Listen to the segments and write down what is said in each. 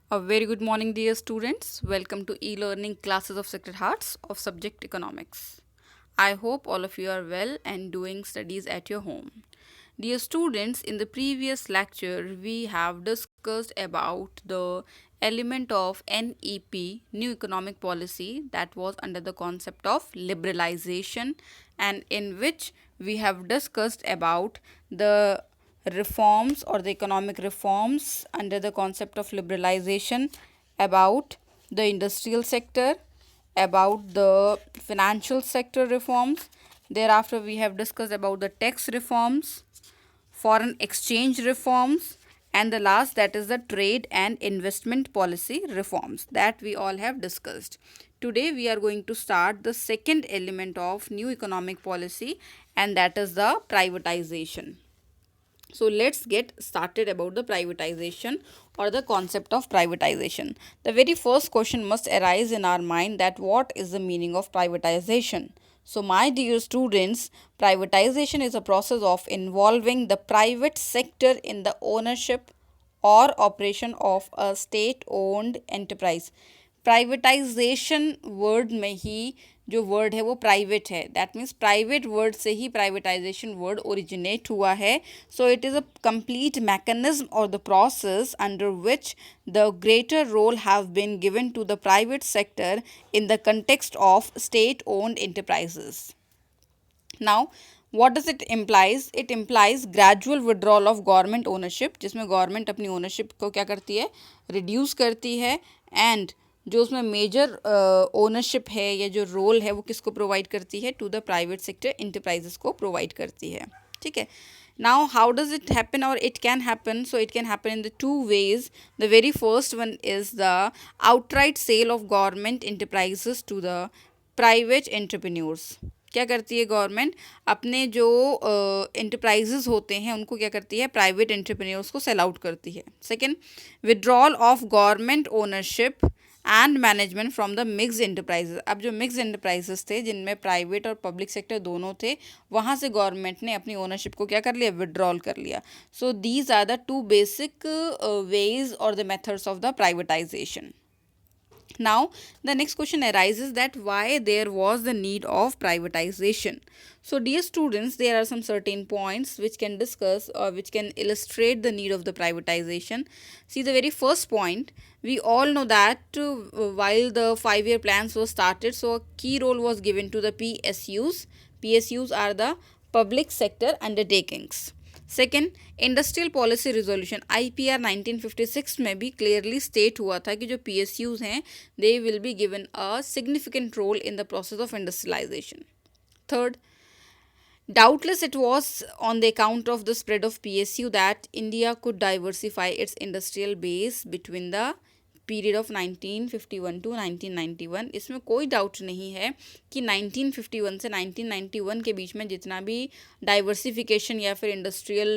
A very good morning, dear students. Welcome to e-learning classes of Sacred Hearts of subject economics. I hope all of you are well and doing studies at your home. Dear students, in the previous lecture, we have discussed about the element of NEP, New Economic Policy, that was under the concept of liberalization, and in which we have discussed about the reforms or the economic reforms under the concept of liberalization, about the industrial sector, about the financial sector reforms. Thereafter, we have discussed about the tax reforms, foreign exchange reforms, and the last, that is the trade and investment policy reforms that we all have discussed. Today we are going to start the second element of new economic policy, and that is the privatization. So let's get started about the privatization or the concept of privatization. The very first question must arise in our mind, that what is the meaning of privatization? So my dear students, privatization is a process of involving the private sector in the ownership or operation of a state owned enterprise. Privatisation word में ही जो word है वो private है, that means private word से ही privatisation word originate हुआ है. So it is a complete mechanism और the process under which the greater role have been given to the private sector in the context of state owned enterprises. Now what does it implies? It implies gradual withdrawal of government ownership, जिसमें government अपनी ownership को क्या करती है, reduce करती है, and जो उसमें मेजर ओनरशिप है या जो रोल है वो किसको प्रोवाइड करती है, to the private sector enterprises को प्रोवाइड करती है. ठीक है. Now, how does it happen, or it can happen? So, it can happen in the two ways. The very first one is the outright sale of government enterprises to the private entrepreneurs. क्या करती है government, अपने जो enterprises होते हैं उनको क्या करती है, प्राइवेट एंटरप्रेन्योर्स को सेल आउट करती है. Second, withdrawal of government ownership and management from the mixed enterprises. अब जो मिक्स्ड एंटरप्राइजेस थे जिनमें प्राइवेट और पब्लिक सेक्टर दोनों थे, वहाँ से गवर्नमेंट ने अपनी ओनरशिप को क्या कर लिया, विड्रॉल कर लिया. So these are the two basic ways और the methods of the privatization. Now, the next question arises, that why there was the need of privatization. So, dear students, there are some certain points which can discuss or which can illustrate the need of the privatization. See, the very first point, we all know that while the 5-year plans were started, so a key role was given to the PSUs. PSUs are the public sector undertakings. Second, industrial policy resolution IPR 1956 में भी clearly state हुआ था कि जो PSUs हैं they will be given a significant role in the process of industrialization. Third, doubtless it was on the account of the spread of PSU that India could diversify its industrial base between the period of 1951 to 1991. इसमें कोई doubt नहीं है कि 1951 से 1991 के बीच में जितना भी डाइवर्सिफिकेशन या फिर इंडस्ट्रियल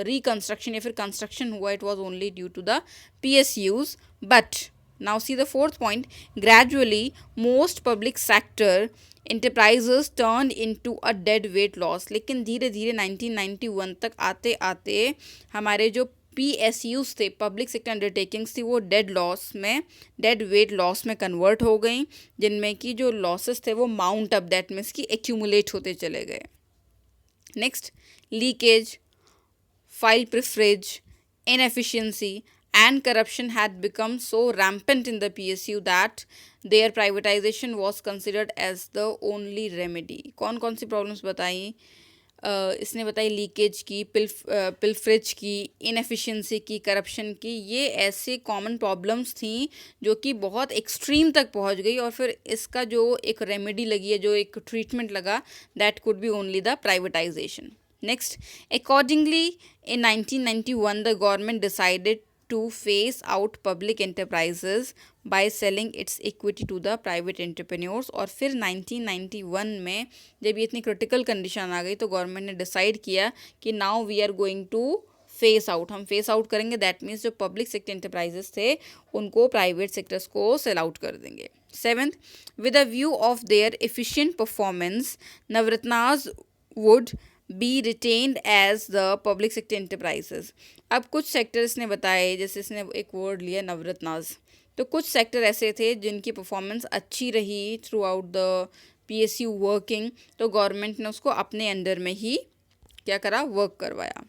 रिकंस्ट्रक्शन या फिर कंस्ट्रक्शन हुआ, it was only due to the PSUs. But now see the fourth point, gradually most public sector enterprises turn into a dead weight loss. लेकिन धीरे धीरे 1991 तक आते आते हमारे जो PSUs थे, पब्लिक सेक्टर अंडरटेकिंग्स थी, वो डेड वेट लॉस में कन्वर्ट हो गई, जिनमें कि जो लॉसेस थे वो माउंट अप, दैट मीन्स कि एक्यूमुलेट होते चले गए. Next, leakage, file pilferage, inefficiency and corruption had become so rampant in the PSU that their privatization was considered as the only remedy. कौन कौन सी प्रॉब्लम्स बताई इसने, बताई लीकेज की, पिलफ्रेज की, इनएफिशिएंसी की, करप्शन की. ये ऐसे कॉमन प्रॉब्लम्स थी जो कि बहुत एक्सट्रीम तक पहुंच गई, और फिर इसका जो एक रेमेडी लगी है, जो एक ट्रीटमेंट लगा, that could be only the privatisation. Next, accordingly, in 1991, the government decided to phase out public enterprises by selling its equity to the private entrepreneurs. और फिर 1991 में जब ये इतनी क्रिटिकल कंडीशन आ गई तो गवर्नमेंट ने डिसाइड किया कि now we are going to phase out, हम फेस आउट करेंगे. दैट मीन्स जो पब्लिक सेक्टर इंटरप्राइजेस थे उनको प्राइवेट सेक्टर्स को सेल आउट कर देंगे. Seventh, with a view of their efficient performance, Navratnas would be retained as the public sector enterprises. अब कुछ सेक्टर्स ने बताए, जैसे इसने एक वर्ड लिया नवरत्नास, तो कुछ सेक्टर ऐसे थे जिनकी परफॉर्मेंस अच्छी रही through out the PSU working, तो गवर्नमेंट ने उसको अपने अंडर में ही क्या करा, वर्क करवाया।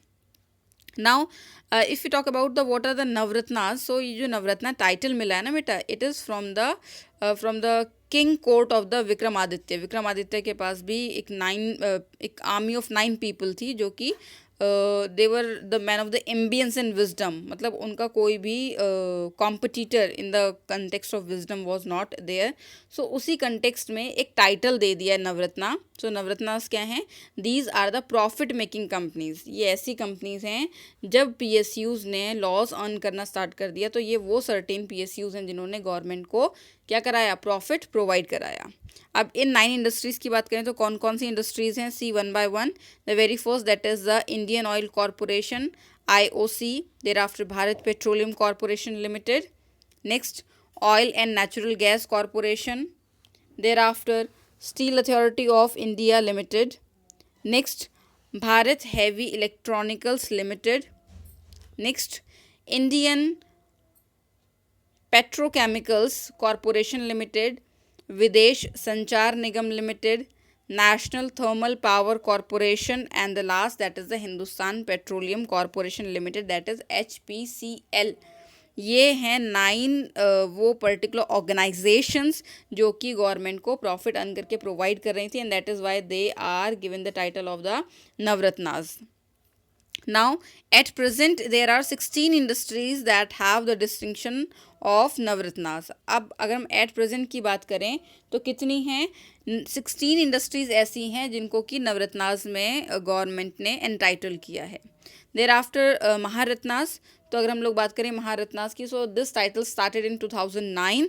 Now if you talk about the what are the Navratnas, so ये जो नवरत्ना टाइटल मिला है ना बेटा, it is from the king court of the Vikramaditya. Vikramaditya के पास भी एक आर्मी ऑफ 9 पीपल थी, जो कि they were the man of the ambience and wisdom, मतलब उनका कोई भी competitor in the context of wisdom was not there. So उसी कंटेक्स्ट में एक टाइटल दे दिया है नवरत्ना। सो नवरत्नास क्या हैं? These are the profit making companies. ये ऐसी कंपनीज हैं, जब PSUs ने लॉस अर्न करना स्टार्ट कर दिया, तो ये वो सर्टेन PSUs हैं जिन्होंने गवर्नमेंट को क्या कराया, प्रॉफिट प्रोवाइड कराया। अब इन 9 इंडस्ट्रीज़ की बात करें तो कौन कौन सी इंडस्ट्रीज़ हैं, see one by one. The very first that is the Indian oil corporation, IOC, thereafter Bharat petroleum corporation limited, next oil and natural gas corporation, thereafter steel authority of India limited, next Bharat heavy electronicals limited, next Indian petrochemicals corporation limited, Videsh Sanchar Nigam limited, national thermal power corporation, and the last that is the Hindustan petroleum corporation limited, that is HPCL। ये हैं 9 वो particular organisations जो कि government को profit earn करके provide कर रही थी, and that is why they are given the title of the Navratnas. Now, at present, there are 16 industries that have the distinction of नवरत्नास। अब अगर हम एट प्रेजेंट की बात करें तो कितनी हैं? 16 इंडस्ट्रीज़ ऐसी हैं जिनको कि नवरत्नास में गवर्नमेंट ने एंटाइटल किया है। देर आफ्टर महारत्नास, तो अगर हम लोग बात करें महारत्नास की, so this title started in 2009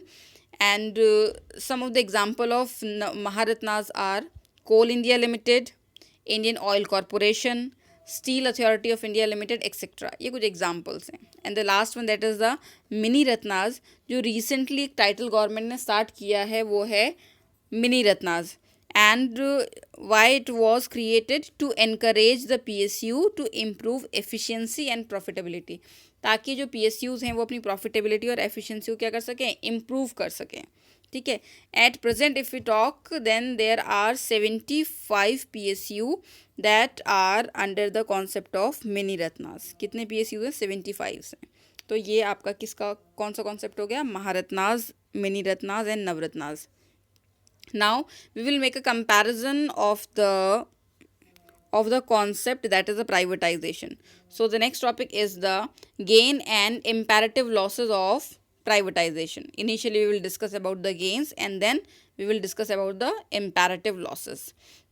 and some of the example of Maharatnas are coal India limited, Indian oil corporation, steel authority of India limited, etcetera. ये कुछ एग्जाम्पल्स हैं। And the last one that is the mini Ratnas, जो recently एक title government ने start किया है, वो है mini Ratnas. And why it was created to encourage the PSU to improve efficiency and profitability, ताकि जो PSUs हैं वो अपनी प्रॉफिटेबिलिटी और एफिशिएंसी को क्या कर सकें, इम्प्रूव कर सकें। ठीक है। At present if we talk then there are 75 PSU that are under the concept of mini ratnas. कितने PSU हैं? 75 हैं। तो ये आपका किसका कौन सा कॉन्सेप्ट हो गया? Maharatnas, mini Ratnas and Navratnas. Now we will make a comparison of the concept that is the privatization. So the next topic is the gain and imperative losses of privatization. Initially we will discuss about the gains and then we will discuss about the imperative losses.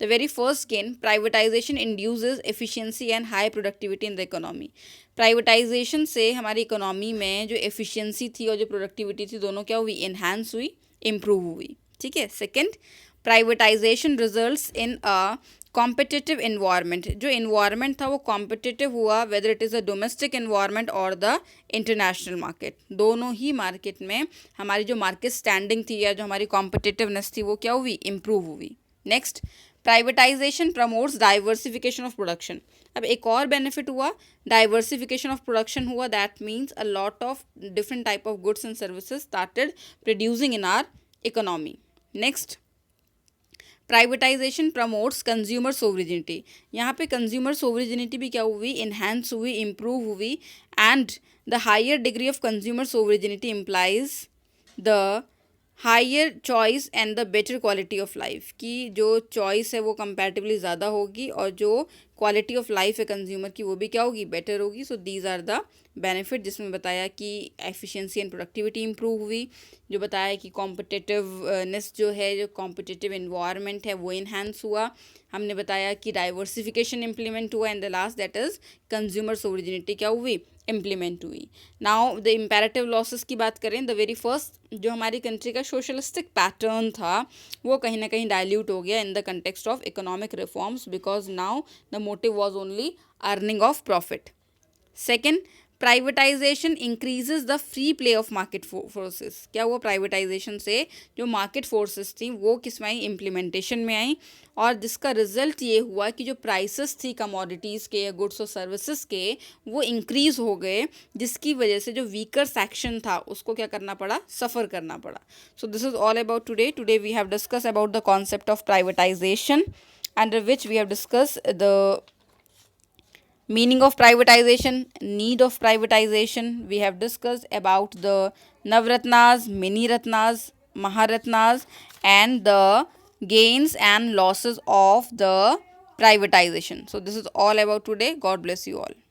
The very first gain, privatization induces efficiency and high productivity in the economy. Privatization से हमारी economy में जो efficiency थी और जो productivity थी, दोनों क्या हुई? enhance हुई, improve हुई। ठीक है। Second, privatisation results in a competitive environment. जो इन्वायरमेंट था वो कॉम्पिटिटिव हुआ, whether it is a domestic environment और द इंटरनेशनल मार्केट। दोनों ही मार्केट में हमारी जो मार्केट स्टैंडिंग थी या जो हमारी कॉम्पिटिटिवनेस थी वो क्या हुई? इम्प्रूव हुई। Next, privatisation promotes diversification of production. अब एक और बेनिफिट हुआ, डाइवर्सिफिकेशन ऑफ प्रोडक्शन हुआ, that means a lot of different type of goods and services started producing in are economy. Next, privatisation promotes consumer sovereignty. यहाँ पे consumer sovereignty भी क्या हुई? इन्हांस हुई, इम्प्रूव हुई। And the higher degree of consumer sovereignty implies the higher choice and the better quality of life, की जो choice है वो कंपैरेटिवली ज़्यादा होगी और जो क्वालिटी ऑफ लाइफ है कंज्यूमर की वो भी क्या होगी? बेटर होगी। So these are the benefit, जिसमें बताया कि एफिशिएंसी एंड प्रोडक्टिविटी इंप्रूव हुई, जो बताया कि कॉम्पिटिटिवनेस जो है, जो कॉम्पिटिटिव इन्वायरमेंट है वो इन्हांस हुआ, हमने बताया कि डाइवर्सिफिकेशन इम्प्लीमेंट हुआ, and the last that is consumer sovereignty क्या हुई? इम्प्लीमेंट हुई। नाउ द इम्पेरेटिव लॉसेस की बात करें, द वेरी फर्स्ट जो हमारी कंट्री का सोशलिस्टिक पैटर्न था वो कहीं ना कहीं डाइल्यूट हो गया इन the context of economic reforms, because now the motive was only earning of profit. Second, privatisation increases the free play of market forces. क्या हुआ? प्राइवेटाइजेशन से जो मार्केट फोर्सेस थी वो किस में आई? इम्प्लीमेंटेशन में आई, और जिसका रिजल्ट ये हुआ कि जो प्राइसेस थी कमोडिटीज़ के या गुड्स और सर्विसेज के वो इंक्रीज हो गए, जिसकी वजह से जो वीकर सेक्शन था उसको क्या करना पड़ा? सफ़र करना पड़ा। So this is all about today. Today we have discuss about the concept of privatization, under which we have discuss the meaning of privatization, need of privatization. We have discussed about the Navratnas, Mini Ratnas, Maharatnas, and the gains and losses of the privatization. So this is all about today. God bless you all.